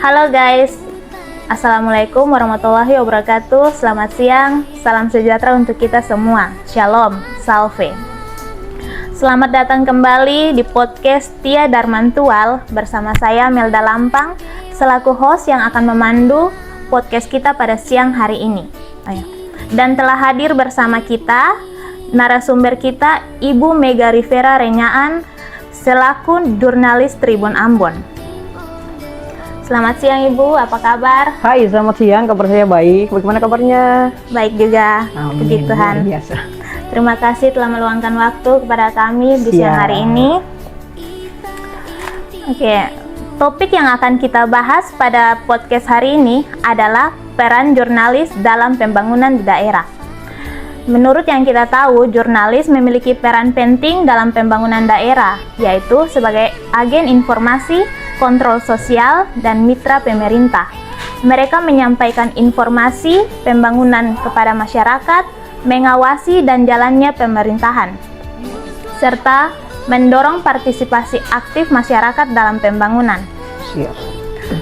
Halo guys, Assalamualaikum warahmatullahi wabarakatuh. Selamat siang, salam sejahtera untuk kita semua. Shalom, salve. Selamat datang kembali di podcast Tia Darmantual bersama saya Melda Lampang selaku host yang akan memandu podcast kita pada siang hari ini. Dan telah hadir bersama kita narasumber kita Ibu Mega Rivera Renyaan selaku jurnalis Tribun Ambon. Selamat siang Ibu, apa kabar? Hai, selamat siang, kabar saya baik. Bagaimana kabarnya? Baik juga, puji Tuhan. Biasa. Terima kasih telah meluangkan waktu kepada kami di siang hari ini. Oke, topik yang akan kita bahas pada podcast hari ini adalah peran jurnalis dalam pembangunan di daerah. Menurut yang kita tahu, jurnalis memiliki peran penting dalam pembangunan daerah, yaitu sebagai agen informasi, kontrol sosial, dan mitra pemerintah. Mereka menyampaikan informasi pembangunan kepada masyarakat, mengawasi dan jalannya pemerintahan, serta mendorong partisipasi aktif masyarakat dalam pembangunan. Siap.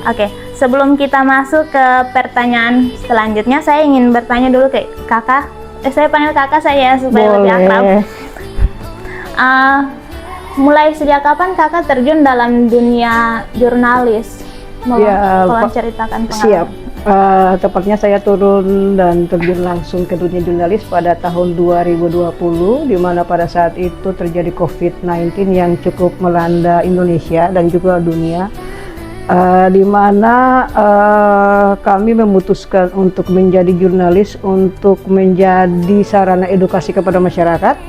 Oke, sebelum kita masuk ke pertanyaan selanjutnya, saya ingin bertanya dulu ke kakak. Saya panggil kakak saya supaya lebih akrab. Mulai sejak kapan kakak terjun dalam dunia jurnalis? Tolong ceritakan pengalaman. Siap. Tepatnya saya turun dan terjun langsung ke dunia jurnalis pada tahun 2020, di mana pada saat itu terjadi COVID-19 yang cukup melanda Indonesia dan juga dunia. Di mana kami memutuskan untuk menjadi jurnalis untuk menjadi sarana edukasi kepada masyarakat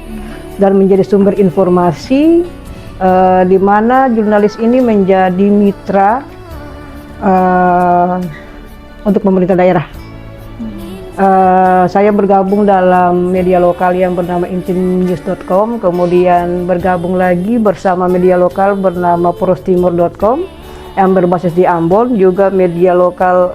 dan menjadi sumber informasi, di mana jurnalis ini menjadi mitra untuk pemerintah daerah. Saya bergabung dalam media lokal yang bernama intinews.com, kemudian bergabung lagi bersama media lokal bernama porostimur.com yang berbasis di Ambon, juga media lokal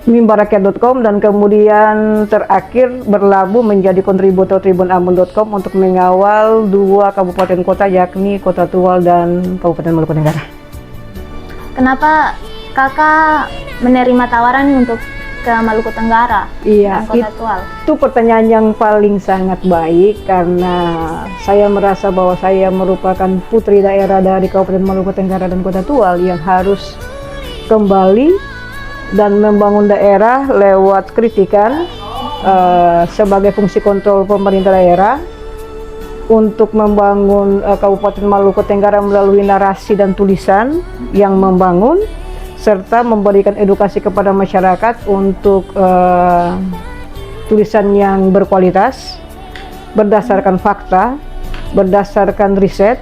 mimbarakyat.com, dan kemudian terakhir berlabuh menjadi kontributor tribunambon.com untuk mengawal dua kabupaten kota, yakni Kota Tual dan Kabupaten Maluku Tenggara. Kenapa kakak menerima tawaran untuk ke Maluku Tenggara dan Kota Tual? Itu pertanyaan yang paling sangat baik, karena saya merasa bahwa saya merupakan putri daerah dari Kabupaten Maluku Tenggara dan Kota Tual yang harus kembali dan membangun daerah lewat kritikan sebagai fungsi kontrol pemerintah daerah untuk membangun Kabupaten Maluku Tenggara melalui narasi dan tulisan yang membangun, serta memberikan edukasi kepada masyarakat untuk tulisan yang berkualitas, berdasarkan fakta, berdasarkan riset,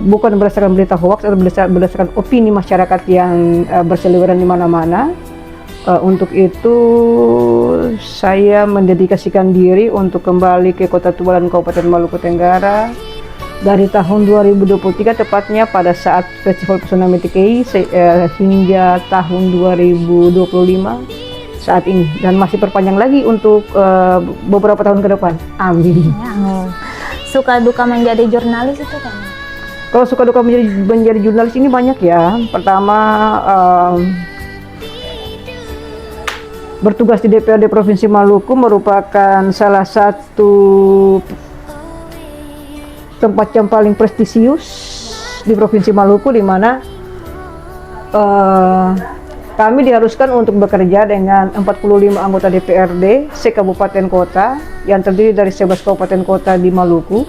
bukan berdasarkan berita hoax atau berdasarkan opini masyarakat yang berseliweran di mana-mana. Untuk itu saya mendedikasikan diri untuk kembali ke Kota Tual dan Kabupaten Maluku Tenggara dari tahun 2023, tepatnya pada saat Festival Pesona Metikei, hingga tahun 2025 saat ini, dan masih perpanjang lagi untuk beberapa tahun ke depan. Amin. Suka duka menjadi jurnalis itu kan? Kalau suka duka menjadi jurnalis ini banyak ya. Pertama, bertugas di DPRD Provinsi Maluku merupakan salah satu tempat yang paling prestisius di Provinsi Maluku, di mana kami diharuskan untuk bekerja dengan 45 anggota DPRD se-kabupaten kota yang terdiri dari 11 kabupaten kota di Maluku,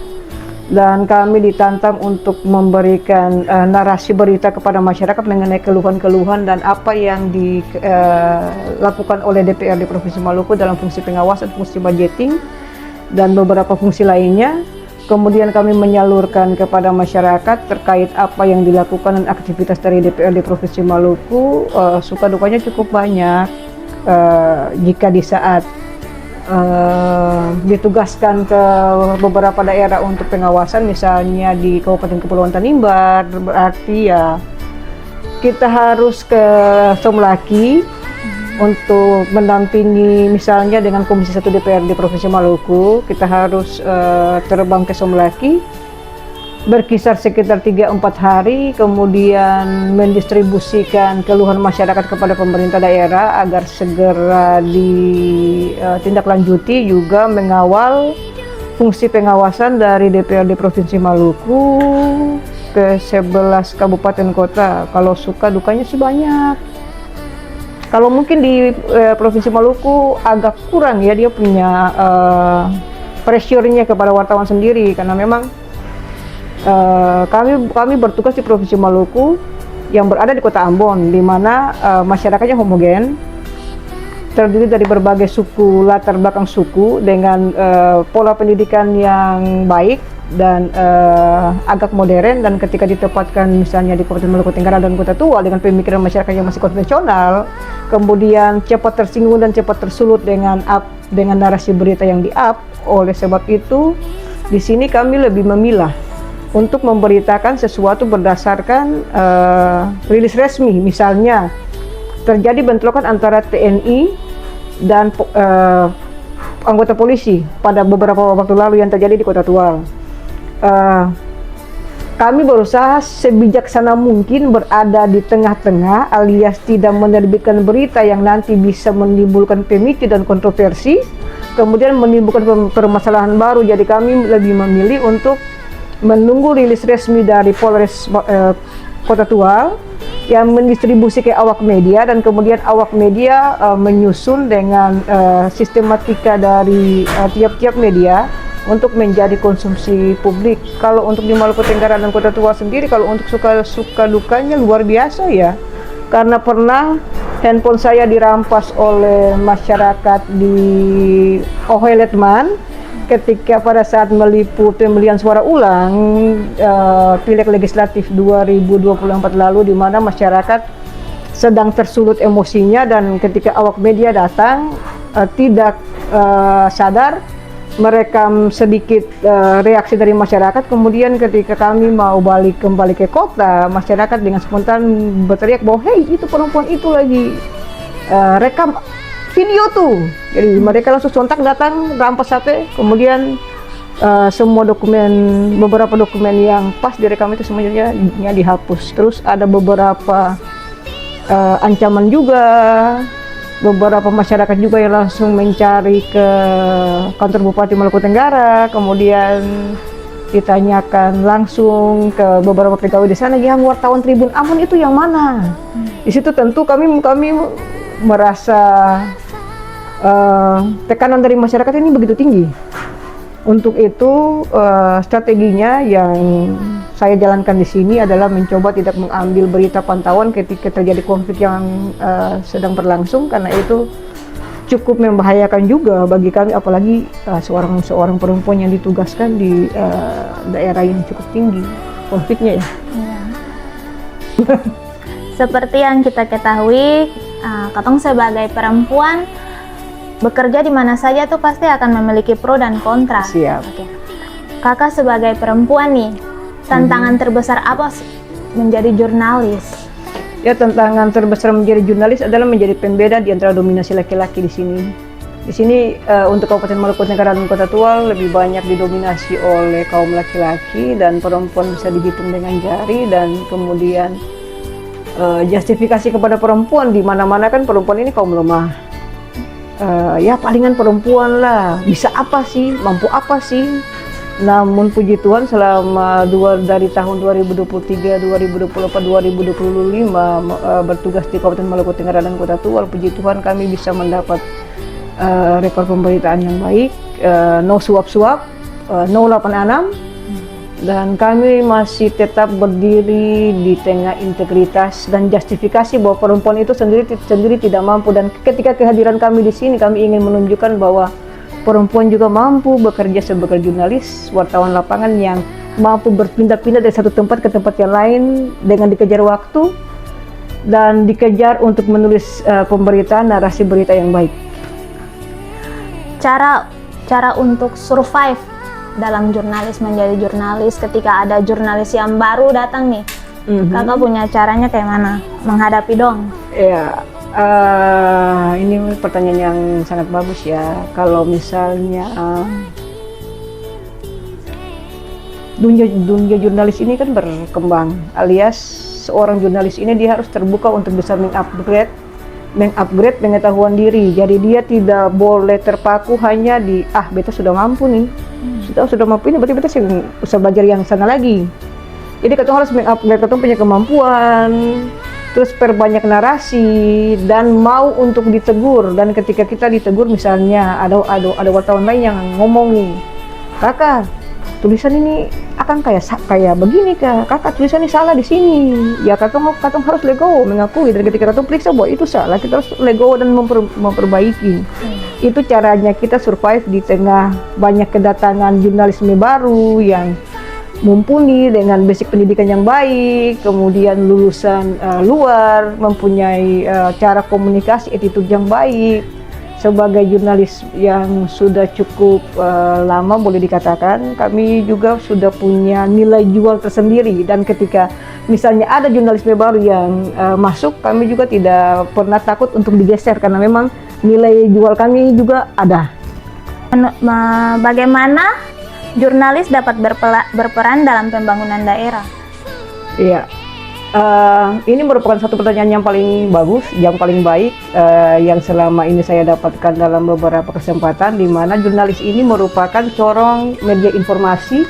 dan kami ditantang untuk memberikan narasi berita kepada masyarakat mengenai keluhan-keluhan dan apa yang dilakukan oleh DPRD Provinsi Maluku dalam fungsi pengawasan, fungsi budgeting, dan beberapa fungsi lainnya. Kemudian kami menyalurkan kepada masyarakat terkait apa yang dilakukan dan aktivitas dari DPRD Provinsi Maluku. Suka dukanya cukup banyak jika di saat ditugaskan ke beberapa daerah untuk pengawasan, misalnya di Kabupaten Kepulauan Tanimbar, berarti ya kita harus ke Somlaki untuk mendampingi, misalnya dengan Komisi 1 DPRD Provinsi Maluku, kita harus terbang ke Somlaki berkisar sekitar 3-4 hari, kemudian mendistribusikan keluhan masyarakat kepada pemerintah daerah agar segera ditindaklanjuti, juga mengawal fungsi pengawasan dari DPRD Provinsi Maluku ke 11 kabupaten kota. Kalau suka dukanya sih banyak. Kalau mungkin di Provinsi Maluku agak kurang ya, dia punya pressure-nya kepada wartawan sendiri, karena memang kami bertugas di Provinsi Maluku yang berada di Kota Ambon, di mana masyarakatnya homogen, terdiri dari berbagai suku, latar belakang suku, dengan pola pendidikan yang baik dan agak modern. Dan ketika ditempatkan misalnya di Kabupaten Maluku Tenggara dan Kota Tua dengan pemikiran masyarakat yang masih konvensional, kemudian cepat tersinggung dan cepat tersulut dengan narasi berita yang di-up. Oleh sebab itu, di sini kami lebih memilah untuk memberitakan sesuatu berdasarkan rilis resmi. Misalnya terjadi bentrokan antara TNI dan anggota polisi pada beberapa waktu lalu yang terjadi di Kota Tual. Kami berusaha sebijaksana mungkin berada di tengah-tengah, alias tidak menerbitkan berita yang nanti bisa menimbulkan pemicu dan kontroversi, kemudian menimbulkan permasalahan baru. Jadi kami lebih memilih untuk menunggu rilis resmi dari Polres Kota Tual yang mendistribusi ke awak media, dan kemudian awak media menyusun dengan sistematika dari tiap-tiap media untuk menjadi konsumsi publik. Kalau untuk di Maluku Tenggara dan Kota Tua sendiri, kalau untuk suka dukanya luar biasa ya, karena pernah handphone saya dirampas oleh masyarakat di Ohoeletman ketika pada saat meliput pemilihan suara ulang Pileg Legislatif 2024 lalu, di mana masyarakat sedang tersulut emosinya, dan ketika awak media datang tidak sadar merekam sedikit reaksi dari masyarakat. Kemudian ketika kami mau kembali ke kota, masyarakat dengan spontan berteriak bahwa hei, itu perempuan itu lagi rekam video tuh. Jadi mereka langsung sontak datang, rampas sate, kemudian semua beberapa dokumen yang pas direkam itu semuanya dihapus. Terus ada beberapa ancaman juga, beberapa masyarakat juga yang langsung mencari ke kantor Bupati Maluku Tenggara, kemudian ditanyakan langsung ke beberapa pegawai di sana, yang wartawan Tribun Ambon itu yang mana? Di situ tentu kami merasa tekanan dari masyarakat ini begitu tinggi. Untuk itu strateginya yang saya jalankan di sini adalah mencoba tidak mengambil berita pantauan ketika terjadi konflik yang sedang berlangsung, karena itu cukup membahayakan juga bagi kami, apalagi seorang perempuan yang ditugaskan di daerah yang cukup tinggi konfliknya ya. Seperti yang kita ketahui, Katong sebagai perempuan bekerja di mana saja tuh pasti akan memiliki pro dan kontra. Siap. Oke. Kakak sebagai perempuan nih, tantangan terbesar apa menjadi jurnalis? Ya, tantangan terbesar menjadi jurnalis adalah menjadi pembeda di antara dominasi laki-laki di sini. Di sini untuk Kabupaten Maluku Tenggara dan Kota Tual lebih banyak didominasi oleh kaum laki-laki, dan perempuan bisa dihitung dengan jari. Dan kemudian justifikasi kepada perempuan di mana-mana kan perempuan ini kaum lemah. Ya palingan perempuan lah, bisa apa sih, mampu apa sih. Namun puji Tuhan selama dari tahun 2023, 2024, 2025 bertugas di Kabupaten Maluku Tenggara dan Kota Tual, puji Tuhan kami bisa mendapat rekor pemberitaan yang baik, no suap-suap, no 86. Dan kami masih tetap berdiri di tengah integritas dan justifikasi bahwa perempuan itu sendiri tidak mampu. Dan ketika kehadiran kami di sini, kami ingin menunjukkan bahwa perempuan juga mampu bekerja sebagai jurnalis, wartawan lapangan yang mampu berpindah-pindah dari satu tempat ke tempat yang lain dengan dikejar waktu dan dikejar untuk menulis pemberitaan, narasi berita yang baik. Cara untuk survive dalam jurnalis, menjadi jurnalis ketika ada jurnalis yang baru datang nih, kakak punya caranya kayak mana menghadapi dong? Ya, ini pertanyaan yang sangat bagus ya. Kalau misalnya dunia jurnalis ini kan berkembang, alias seorang jurnalis ini dia harus terbuka untuk bisa mengupgrade pengetahuan diri. Jadi dia tidak boleh terpaku hanya di beta sudah mampu nih, sudah mampu ini berarti beta usah belajar yang sana lagi. Jadi kita harus mengupgrade, kita punya kemampuan, terus perbanyak narasi dan mau untuk ditegur. Dan ketika kita ditegur, misalnya ada wartawan lain yang ngomong nih, kakak tulisan ini akan kayak begini kakak tulisan ini salah di sini. Ya katong harus legowo mengakui, dan ketika katong periksa bahwa itu salah, kita harus legowo dan memperbaiki. Itu caranya kita survive di tengah banyak kedatangan jurnalisme baru yang mumpuni dengan basic pendidikan yang baik, kemudian lulusan luar, mempunyai cara komunikasi, attitude yang baik. Sebagai jurnalis yang sudah cukup lama, boleh dikatakan kami juga sudah punya nilai jual tersendiri. Dan ketika misalnya ada jurnalisme baru yang masuk, kami juga tidak pernah takut untuk digeser karena memang nilai jual kami juga ada. Bagaimana jurnalis dapat berperan dalam pembangunan daerah? Iya, ini merupakan satu pertanyaan yang paling bagus, yang paling baik, yang selama ini saya dapatkan dalam beberapa kesempatan, di mana jurnalis ini merupakan corong media informasi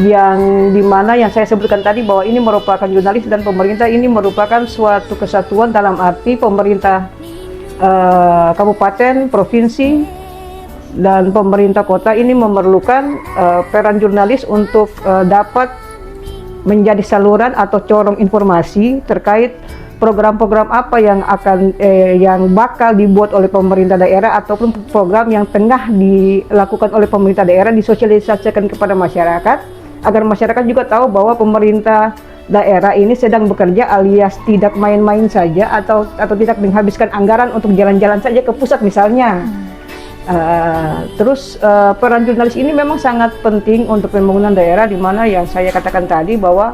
yang dimana yang saya sebutkan tadi bahwa ini merupakan jurnalis dan pemerintah ini merupakan suatu kesatuan, dalam arti pemerintah kabupaten, provinsi, dan pemerintah kota ini memerlukan peran jurnalis untuk dapat menjadi saluran atau corong informasi terkait program-program apa yang bakal dibuat oleh pemerintah daerah ataupun program yang tengah dilakukan oleh pemerintah daerah, disosialisasikan kepada masyarakat agar masyarakat juga tahu bahwa pemerintah daerah ini sedang bekerja, alias tidak main-main saja atau tidak menghabiskan anggaran untuk jalan-jalan saja ke pusat misalnya. Terus peran jurnalis ini memang sangat penting untuk pembangunan daerah, di mana yang saya katakan tadi bahwa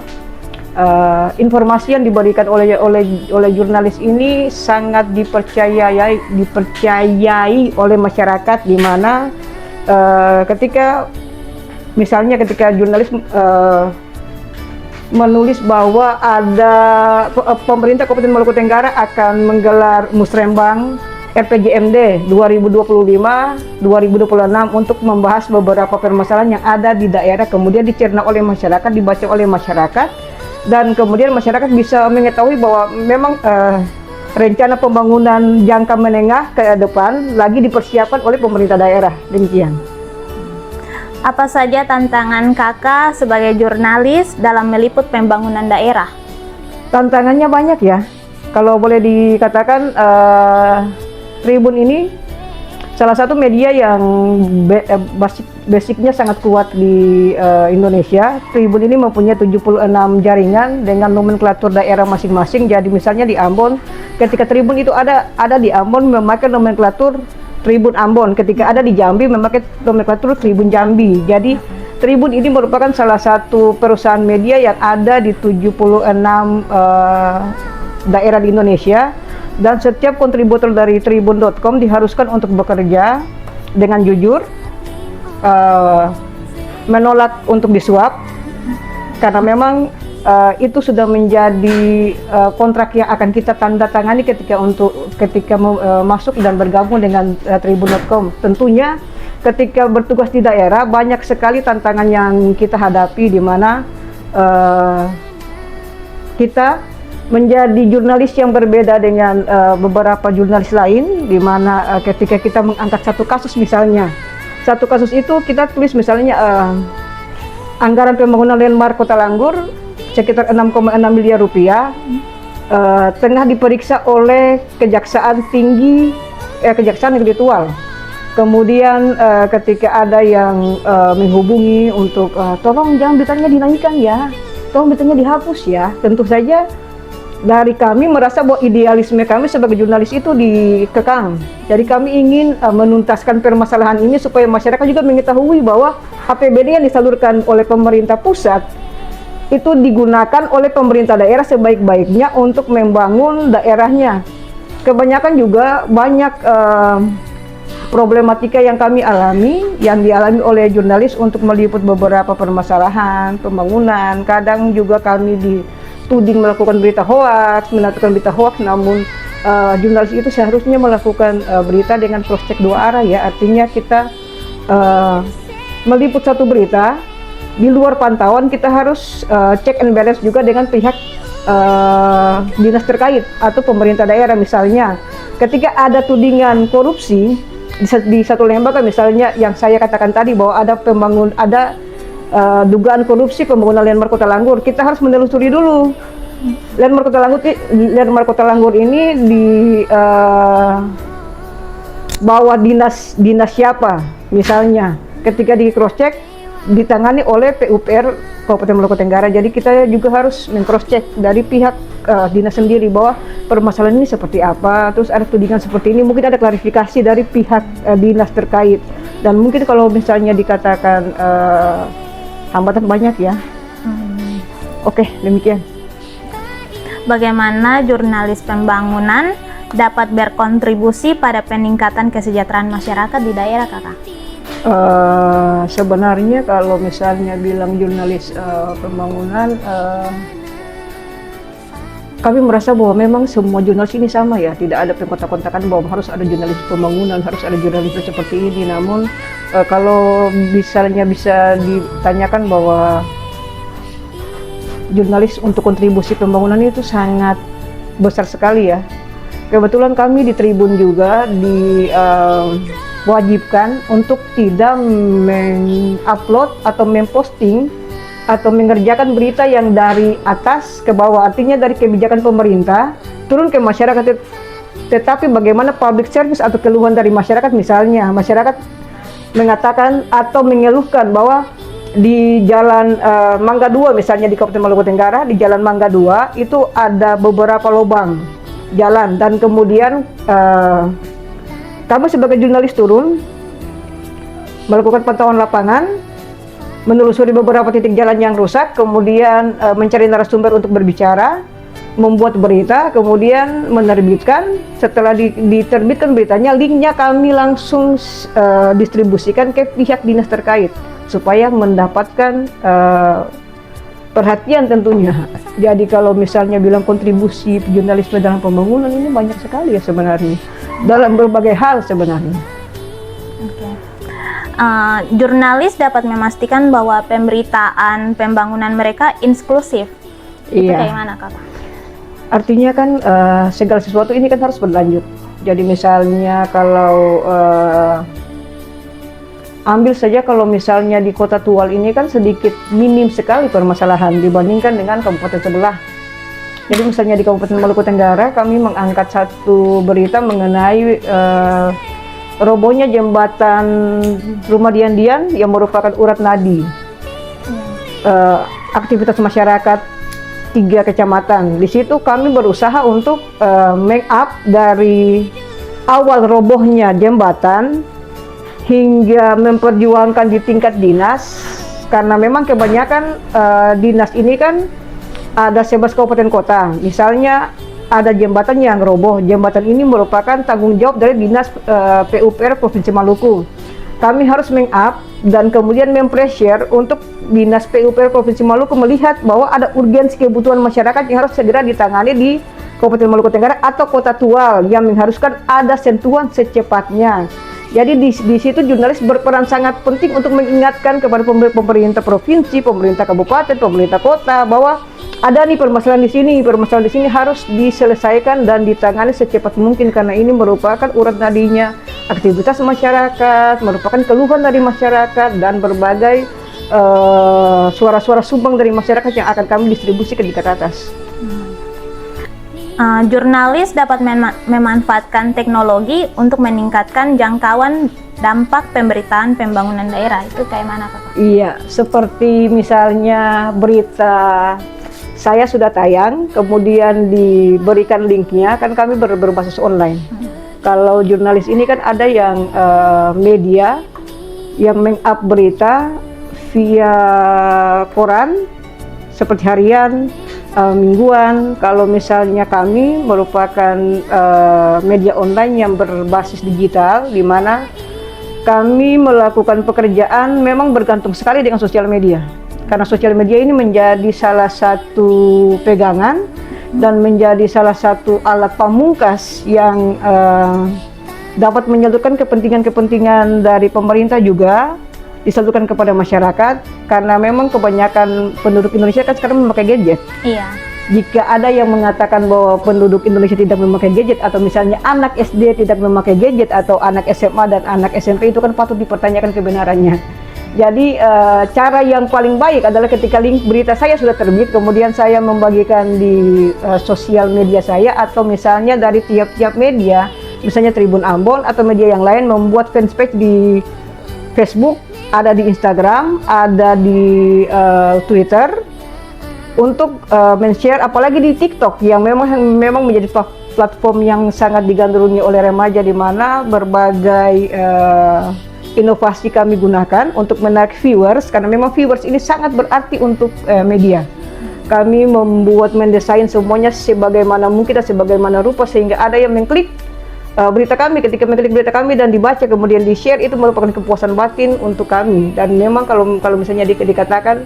informasi yang diberikan oleh jurnalis ini sangat dipercayai oleh masyarakat, di mana ketika jurnalis menulis bahwa ada pemerintah Kabupaten Maluku Tenggara akan menggelar musrembang RPJMD 2025-2026 untuk membahas beberapa permasalahan yang ada di daerah, kemudian dicerna oleh masyarakat, dibaca oleh masyarakat, dan kemudian masyarakat bisa mengetahui bahwa memang rencana pembangunan jangka menengah ke depan lagi dipersiapkan oleh pemerintah daerah. Demikian. Apa saja tantangan kakak sebagai jurnalis dalam meliput pembangunan daerah? Tantangannya banyak ya. Kalau boleh dikatakan, Tribun ini salah satu media yang basicnya sangat kuat di Indonesia. Tribun ini mempunyai 76 jaringan dengan nomenklatur daerah masing-masing. Jadi misalnya di Ambon, ketika Tribun itu ada di Ambon memakai nomenklatur Tribun Ambon. Ketika ada di Jambi memakai nomenklatur Tribun Jambi. Jadi Tribun ini merupakan salah satu perusahaan media yang ada di 76 daerah di Indonesia. Dan setiap kontributor dari tribun.com diharuskan untuk bekerja dengan jujur, menolak untuk disuap, karena memang itu sudah menjadi kontrak yang akan kita tanda tangani ketika masuk dan bergabung dengan tribun.com. Tentunya ketika bertugas di daerah banyak sekali tantangan yang kita hadapi, di mana kita menjadi jurnalis yang berbeda dengan beberapa jurnalis lain, di mana ketika kita mengangkat satu kasus misalnya, satu kasus itu kita tulis misalnya anggaran pembangunan landmark Kota Langgur sekitar 6,6 miliar rupiah, tengah diperiksa oleh Kejaksaan Negeri Tual. Kemudian ketika ada yang menghubungi untuk tolong jangan beritanya dinaikkan ya, tolong beritanya dihapus ya, tentu saja dari kami merasa bahwa idealisme kami sebagai jurnalis itu dikekang. Jadi kami ingin menuntaskan permasalahan ini supaya masyarakat juga mengetahui bahwa APBD yang disalurkan oleh pemerintah pusat itu digunakan oleh pemerintah daerah sebaik-baiknya untuk membangun daerahnya. Kebanyakan juga banyak problematika yang kami alami, yang dialami oleh jurnalis untuk meliput beberapa permasalahan pembangunan. Kadang juga kami dituding melakukan berita hoaks, namun jurnalis itu seharusnya melakukan berita dengan cross check dua arah ya. Artinya kita meliput satu berita di luar pantauan, kita harus check and balance juga dengan pihak dinas terkait atau pemerintah daerah. Misalnya ketika ada tudingan korupsi di satu lembaga, misalnya yang saya katakan tadi bahwa ada dugaan korupsi pembangunan landmark Kota Langgur, kita harus menelusuri dulu landmark Kota Langgur ini di bawah dinas siapa. Misalnya ketika di cross check ditangani oleh PUPR Kabupaten Maluku Tenggara. Jadi kita juga harus men-cross check dari pihak dinas sendiri bahwa permasalahan ini seperti apa, terus ada tudingan seperti ini, mungkin ada klarifikasi dari pihak dinas terkait. Dan mungkin kalau misalnya dikatakan hambatan banyak ya. Oke, demikian. Bagaimana jurnalis pembangunan dapat berkontribusi pada peningkatan kesejahteraan masyarakat di daerah, Kakak? Sebenarnya kalau misalnya bilang jurnalis pembangunan, kami merasa bahwa memang semua jurnalis ini sama ya, tidak ada pengkontak-kontakan bahwa harus ada jurnalis pembangunan, harus ada jurnalis seperti ini. Namun kalau misalnya bisa ditanyakan bahwa jurnalis untuk kontribusi pembangunan itu sangat besar sekali ya. Kebetulan kami di Tribun juga diwajibkan untuk tidak mengupload atau memposting atau mengerjakan berita yang dari atas ke bawah, artinya dari kebijakan pemerintah turun ke masyarakat. Tetapi bagaimana public service atau keluhan dari masyarakat, misalnya masyarakat mengatakan atau mengeluhkan bahwa di Jalan Mangga 2 misalnya di Kabupaten Maluku Tenggara, di Jalan Mangga 2 itu ada beberapa lubang jalan, dan kemudian kami sebagai jurnalis turun melakukan pantauan lapangan, menelusuri beberapa titik jalan yang rusak, kemudian mencari narasumber untuk berbicara, membuat berita, kemudian menerbitkan. Setelah diterbitkan beritanya, linknya kami langsung distribusikan ke pihak dinas terkait supaya mendapatkan perhatian tentunya. Jadi kalau misalnya bilang kontribusi jurnalisme dalam pembangunan, ini banyak sekali ya sebenarnya, dalam berbagai hal sebenarnya. Jurnalis dapat memastikan bahwa pemberitaan pembangunan mereka inklusif. Itu kayak mana, Kak? Artinya kan segala sesuatu ini kan harus berlanjut. Jadi misalnya kalau ambil saja kalau misalnya di Kota Tual ini kan sedikit minim sekali permasalahan dibandingkan dengan kabupaten sebelah. Jadi misalnya di Kabupaten Maluku Tenggara kami mengangkat satu berita mengenai robohnya jembatan Rumah Dian-Dian yang merupakan urat nadi aktivitas masyarakat 3 kecamatan. Di situ kami berusaha untuk make up dari awal robohnya jembatan hingga memperjuangkan di tingkat dinas, karena memang kebanyakan dinas ini kan ada 11 kabupaten kota. Misalnya ada jembatan yang roboh, jembatan ini merupakan tanggung jawab dari dinas PUPR Provinsi Maluku. Kami harus meng-up dan kemudian mem-pressure untuk dinas PUPR Provinsi Maluku melihat bahwa ada urgensi kebutuhan masyarakat yang harus segera ditangani di Kabupaten Maluku Tenggara atau Kota Tual, yang mengharuskan ada sentuhan secepatnya. Jadi di situ jurnalis berperan sangat penting untuk mengingatkan kepada pemerintah provinsi, pemerintah kabupaten, pemerintah kota bahwa ada nih permasalahan di sini harus diselesaikan dan ditangani secepat mungkin, karena ini merupakan urat nadinya aktivitas masyarakat, merupakan keluhan dari masyarakat dan berbagai suara-suara sumbang dari masyarakat yang akan kami distribusi ke tingkat atas. Jurnalis dapat memanfaatkan teknologi untuk meningkatkan jangkauan dampak pemberitaan pembangunan daerah. Itu kayak mana, Kak? Iya, seperti misalnya berita saya sudah tayang, kemudian diberikan linknya, kan kami berbasis online. Kalau jurnalis ini kan ada yang media yang meng-up berita via koran seperti harian, mingguan. Kalau misalnya kami merupakan media online yang berbasis digital, di mana kami melakukan pekerjaan memang bergantung sekali dengan sosial media. Karena sosial media ini menjadi salah satu pegangan dan menjadi salah satu alat pamungkas yang dapat menyalurkan kepentingan-kepentingan dari pemerintah juga disalurkan kepada masyarakat, karena memang kebanyakan penduduk Indonesia kan sekarang memakai gadget. Iya. Jika ada yang mengatakan bahwa penduduk Indonesia tidak memakai gadget, atau misalnya anak SD tidak memakai gadget, atau anak SMA dan anak SMP, itu kan patut dipertanyakan kebenarannya. Jadi cara yang paling baik adalah ketika link berita saya sudah terbit, kemudian saya membagikan di sosial media saya, atau misalnya dari tiap-tiap media, misalnya Tribun Ambon atau media yang lain membuat fanpage di Facebook, ada di Instagram, ada di Twitter, untuk men-share, apalagi di TikTok yang memang menjadi platform yang sangat digandrungi oleh remaja, di mana berbagai inovasi kami gunakan untuk menarik viewers, karena memang viewers ini sangat berarti untuk media. Kami mendesain semuanya sebagaimana mungkin dan sebagaimana rupa, sehingga ada yang mengklik berita kami. Ketika mengklik berita kami dan dibaca kemudian di-share, itu merupakan kepuasan batin untuk kami. Dan memang kalau misalnya dikatakan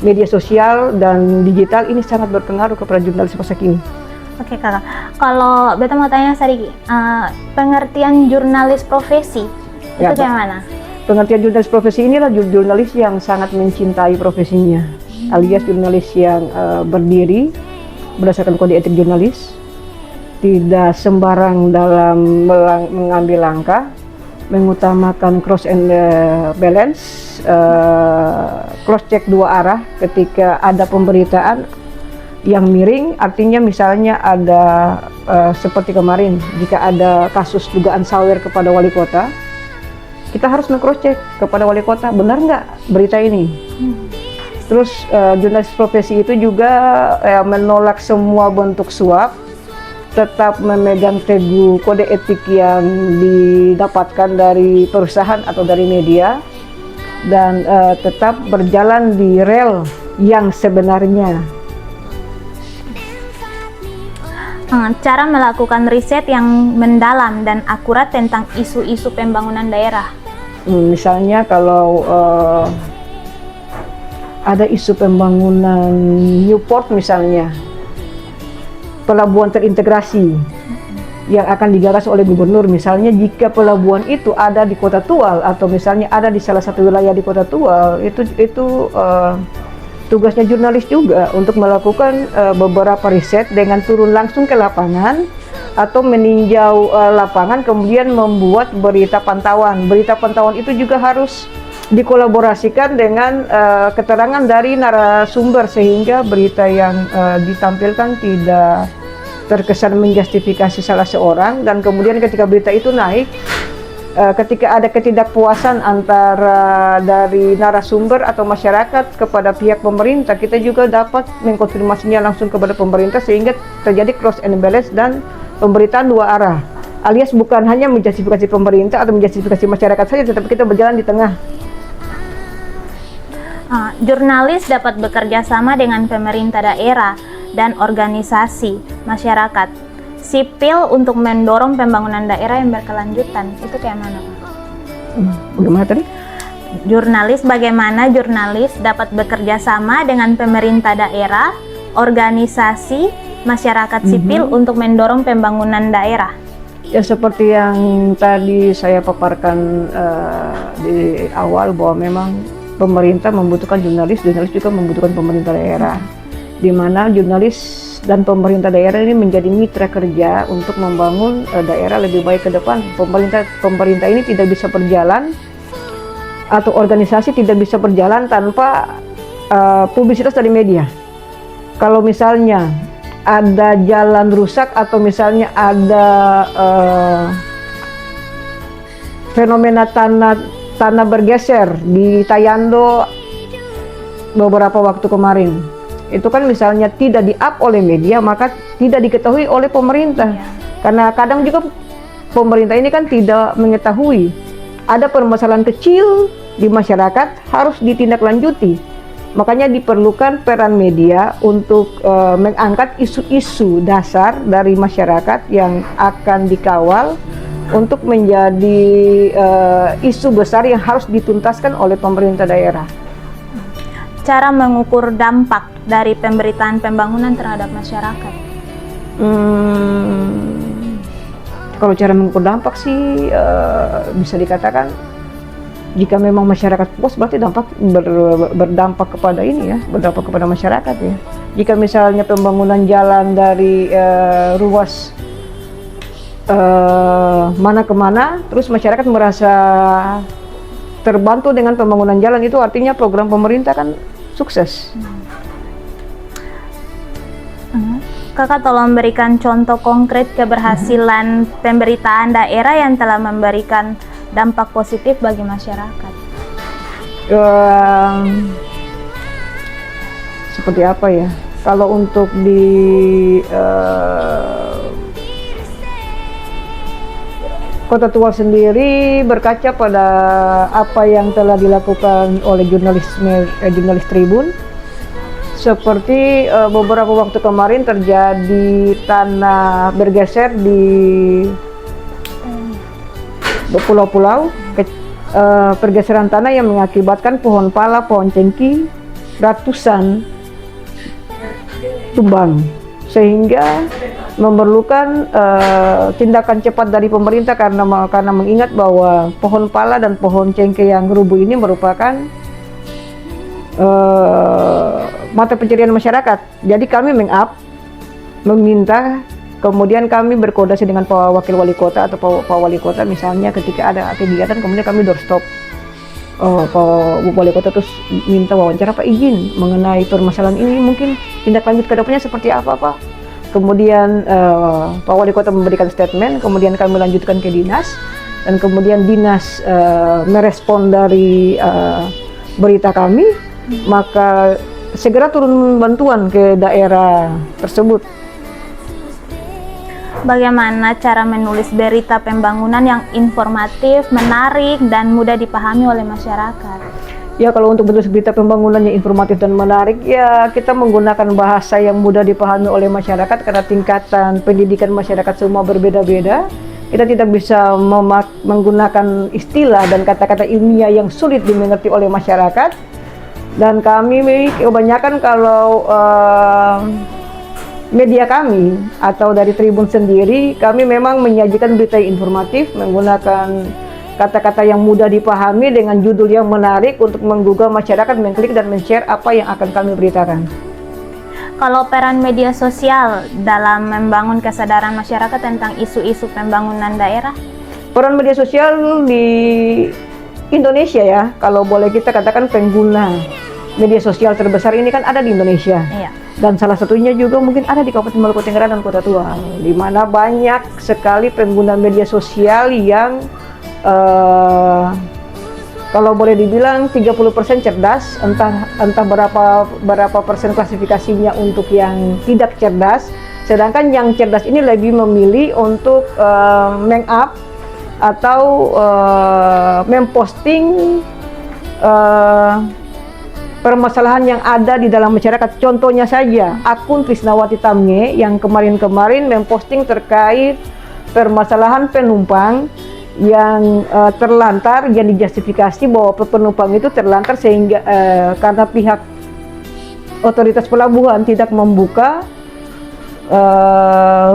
media sosial dan digital ini sangat berpengaruh kepada jurnalis masa kini. Oke kakak, kalau beta mau tanya Sarigi, pengertian jurnalis profesi itu kayak mana? Pengertian jurnalis profesi inilah jurnalis yang sangat mencintai profesinya, alias jurnalis yang berdiri berdasarkan kode etik jurnalis, tidak sembarang dalam mengambil langkah, mengutamakan cross and balance, cross check dua arah ketika ada pemberitaan yang miring. Artinya misalnya ada seperti kemarin, jika ada kasus dugaan sawer kepada wali kota, kita harus nge-cross check kepada wali kota, benar nggak berita ini. Terus jurnalis profesi itu juga menolak semua bentuk suap, tetap memegang teguh kode etik yang didapatkan dari perusahaan atau dari media, dan tetap berjalan di rel yang sebenarnya. Cara melakukan riset yang mendalam dan akurat tentang isu-isu pembangunan daerah. Misalnya kalau ada isu pembangunan Newport misalnya, pelabuhan terintegrasi yang akan digagas oleh gubernur, misalnya jika pelabuhan itu ada di Kota Tual atau misalnya ada di salah satu wilayah di Kota Tual, itu tugasnya jurnalis juga untuk melakukan beberapa riset dengan turun langsung ke lapangan atau meninjau lapangan, kemudian membuat berita pantauan. Berita pantauan itu juga harus dikolaborasikan dengan keterangan dari narasumber, sehingga berita yang ditampilkan tidak terkesan menjustifikasi salah seorang. Dan kemudian ketika berita itu naik, ketika ada ketidakpuasan antara dari narasumber atau masyarakat kepada pihak pemerintah, kita juga dapat mengkonfirmasinya langsung kepada pemerintah, sehingga terjadi cross and balance dan pemberitaan dua arah, alias bukan hanya menjustifikasi pemerintah atau menjustifikasi masyarakat saja, tetapi kita berjalan di tengah. Jurnalis dapat bekerja sama dengan pemerintah daerah dan organisasi masyarakat sipil untuk mendorong pembangunan daerah yang berkelanjutan. Itu kayak mana? Bagaimana tadi? Bagaimana jurnalis dapat bekerja sama dengan pemerintah daerah, organisasi masyarakat sipil untuk mendorong pembangunan daerah? Ya, seperti yang tadi saya paparkan di awal, bahwa memang pemerintah membutuhkan jurnalis, jurnalis juga membutuhkan pemerintah daerah, di mana jurnalis dan pemerintah daerah ini menjadi mitra kerja untuk membangun daerah lebih baik ke depan. Pemerintah ini tidak bisa berjalan, atau organisasi tidak bisa berjalan tanpa publisitas dari media. Kalau misalnya ada jalan rusak atau misalnya ada fenomena tanah bergeser di Tayando beberapa waktu kemarin, itu kan misalnya tidak di-up oleh media, maka tidak diketahui oleh pemerintah. Karena kadang juga pemerintah ini kan tidak mengetahui ada permasalahan kecil di masyarakat, harus ditindaklanjuti. Makanya diperlukan peran media untuk mengangkat isu-isu dasar dari masyarakat yang akan dikawal untuk menjadi isu besar yang harus dituntaskan oleh pemerintah daerah. Cara mengukur dampak dari pemberitaan pembangunan terhadap masyarakat. Kalau cara mengukur dampak sih bisa dikatakan jika memang masyarakat puas berarti berdampak kepada ini ya, berdampak kepada masyarakat ya. Jika misalnya pembangunan jalan dari ruas mana ke mana, terus masyarakat merasa terbantu dengan pembangunan jalan, itu artinya program pemerintah kan sukses. Kakak tolong berikan contoh konkret keberhasilan pemberitaan daerah yang telah memberikan dampak positif bagi masyarakat. Seperti apa ya? Kalau untuk di Kota Tua sendiri, berkaca pada apa yang telah dilakukan oleh jurnalis Tribun, seperti beberapa waktu kemarin terjadi tanah bergeser di pulau-pulau, pergeseran tanah yang mengakibatkan pohon pala, pohon cengkih ratusan tumbang, sehingga memerlukan tindakan cepat dari pemerintah karena mengingat bahwa pohon pala dan pohon cengkeh yang rubuh ini merupakan mata pencarian masyarakat. Jadi kami meminta, kemudian kami berkoordinasi dengan Pak Wakil Wali Kota atau Pak Wali Kota, misalnya ketika ada kegiatan kemudian kami doorstop Pak Wali Kota, terus minta wawancara, Pak izin mengenai permasalahan ini, mungkin tindak lanjut ke depannya seperti apa Pak. Kemudian Pak Wali Kota memberikan statement, kemudian kami lanjutkan ke dinas, dan kemudian dinas merespon dari berita kami, maka segera turun bantuan ke daerah tersebut. Bagaimana cara menulis berita pembangunan yang informatif, menarik, dan mudah dipahami oleh masyarakat? Ya, kalau untuk menulis berita pembangunan yang informatif dan menarik, ya kita menggunakan bahasa yang mudah dipahami oleh masyarakat karena tingkatan pendidikan masyarakat semua berbeda-beda. Kita tidak bisa menggunakan istilah dan kata-kata ilmiah yang sulit dimengerti oleh masyarakat. Dan kami kebanyakan kalau media kami atau dari Tribun sendiri, kami memang menyajikan berita yang informatif menggunakan kata-kata yang mudah dipahami dengan judul yang menarik untuk menggugah masyarakat mengklik dan men-share apa yang akan kami beritakan. Kalau peran media sosial dalam membangun kesadaran masyarakat tentang isu-isu pembangunan daerah? Peran media sosial di Indonesia ya, kalau boleh kita katakan pengguna media sosial terbesar ini kan ada di Indonesia. Iya. Dan salah satunya juga mungkin ada di Kabupaten Maluku Tenggara dan Kota Tua, di mana banyak sekali pengguna media sosial yang kalau boleh dibilang 30% cerdas, entah berapa persen klasifikasinya untuk yang tidak cerdas, sedangkan yang cerdas ini lebih memilih untuk meng-up atau memposting permasalahan yang ada di dalam masyarakat. Contohnya saja akun Trisnawati Tamnge yang kemarin memposting terkait permasalahan penumpang yang terlantar, yang dijustifikasi bahwa penumpang itu terlantar sehingga karena pihak otoritas pelabuhan tidak membuka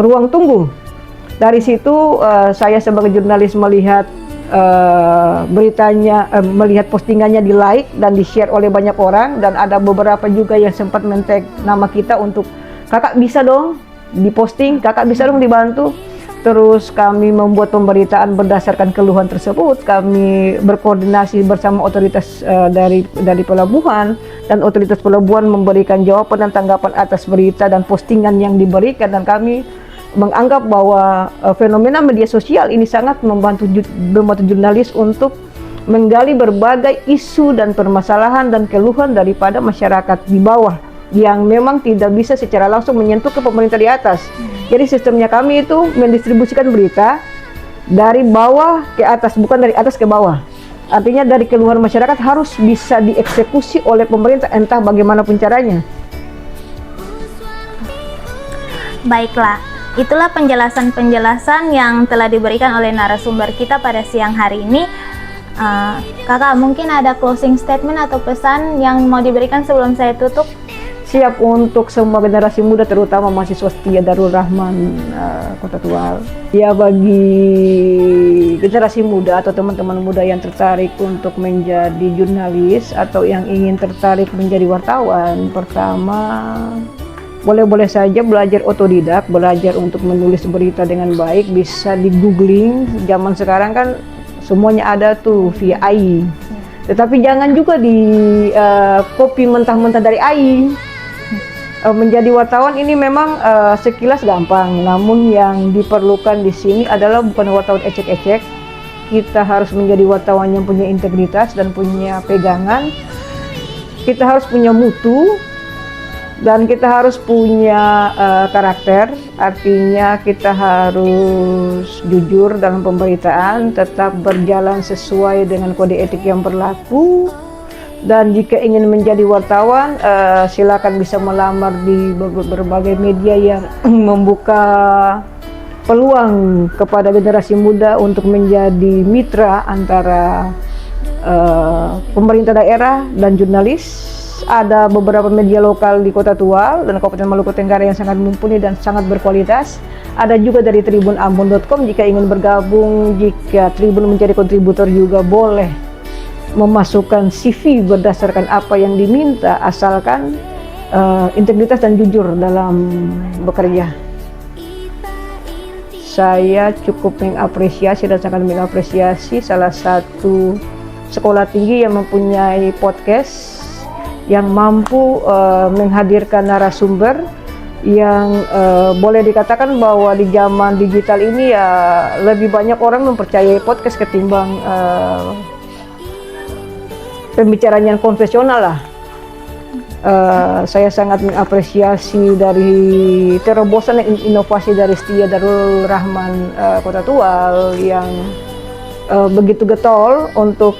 ruang tunggu. Dari situ saya sebagai jurnalis melihat beritanya, melihat postingannya di like dan di share oleh banyak orang, dan ada beberapa juga yang sempat men-tag nama kita untuk kakak bisa dong diposting, kakak bisa dong dibantu. Terus kami membuat pemberitaan berdasarkan keluhan tersebut. Kami berkoordinasi bersama otoritas dari pelabuhan, dan otoritas pelabuhan memberikan jawaban dan tanggapan atas berita dan postingan yang diberikan. Dan kami menganggap bahwa fenomena media sosial ini sangat membantu jurnalis untuk menggali berbagai isu dan permasalahan dan keluhan daripada masyarakat di bawah yang memang tidak bisa secara langsung menyentuh ke pemerintah di atas. Jadi sistemnya kami itu mendistribusikan berita dari bawah ke atas, bukan dari atas ke bawah. Artinya dari keluhan masyarakat harus bisa dieksekusi oleh pemerintah entah bagaimanapun caranya. Baiklah, itulah penjelasan-penjelasan yang telah diberikan oleh narasumber kita pada siang hari ini. Kakak, mungkin ada closing statement atau pesan yang mau diberikan sebelum saya tutup? Siap untuk semua generasi muda, terutama mahasiswa setia Darul Rahman Kota Tual. Ya, bagi generasi muda atau teman-teman muda yang tertarik untuk menjadi jurnalis atau yang ingin tertarik menjadi wartawan, pertama boleh-boleh saja belajar otodidak, belajar untuk menulis berita dengan baik, bisa di googling. Zaman sekarang kan semuanya ada tuh via AI. Tetapi jangan juga di copy mentah-mentah dari AI. Menjadi wartawan ini memang sekilas gampang, namun yang diperlukan di sini adalah bukan wartawan ecek-ecek. Kita harus menjadi wartawan yang punya integritas dan punya pegangan. Kita harus punya mutu dan kita harus punya karakter. Artinya kita harus jujur dalam pemberitaan, tetap berjalan sesuai dengan kode etik yang berlaku. Dan jika ingin menjadi wartawan, silakan bisa melamar di berbagai media yang membuka peluang kepada generasi muda untuk menjadi mitra antara pemerintah daerah dan jurnalis. Ada beberapa media lokal di Kota Tual dan Kabupaten Maluku Tenggara yang sangat mumpuni dan sangat berkualitas. Ada juga dari tribunambon.com. Jika ingin bergabung, jika Tribun menjadi kontributor juga boleh memasukkan CV berdasarkan apa yang diminta, asalkan integritas dan jujur dalam bekerja. Saya cukup mengapresiasi dan sangat mengapresiasi salah satu sekolah tinggi yang mempunyai podcast yang mampu menghadirkan narasumber yang boleh dikatakan bahwa di zaman digital ini ya lebih banyak orang mempercayai podcast ketimbang pembicaraan yang konvensional lah. Saya sangat mengapresiasi dari terobosan inovasi dari Setia Darul Rahman Kota Tual yang begitu getol untuk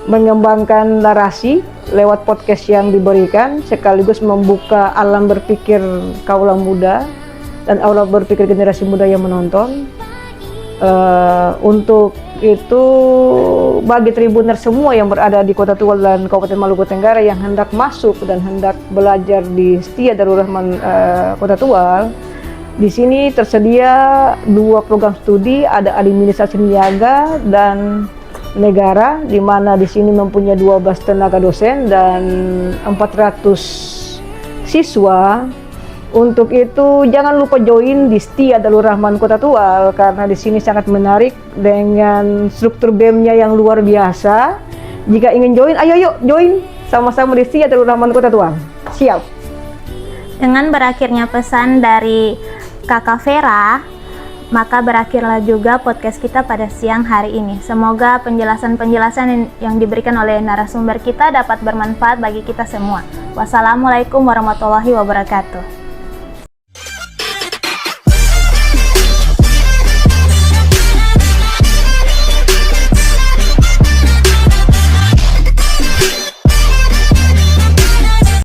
mengembangkan narasi lewat podcast yang diberikan, sekaligus membuka alam berpikir kaula muda dan alam berpikir generasi muda yang menonton. Untuk itu, bagi tribuner semua yang berada di Kota Tual dan Kabupaten Maluku Tenggara yang hendak masuk dan hendak belajar di Setia Darul Rahman Kota Tual, di sini tersedia 2 program studi, ada administrasi niaga dan negara, di mana di sini mempunyai 12 tenaga dosen dan 400 siswa. Untuk itu jangan lupa join di Setia Darul Rahman Kota Tual karena di sini sangat menarik dengan struktur BEM-nya yang luar biasa. Jika ingin join, ayo yuk join sama-sama di Setia Darul Rahman Kota Tual. Siap. Dengan berakhirnya pesan dari Kakak Vera, maka berakhirlah juga podcast kita pada siang hari ini. Semoga penjelasan-penjelasan yang diberikan oleh narasumber kita dapat bermanfaat bagi kita semua. Wassalamualaikum warahmatullahi wabarakatuh.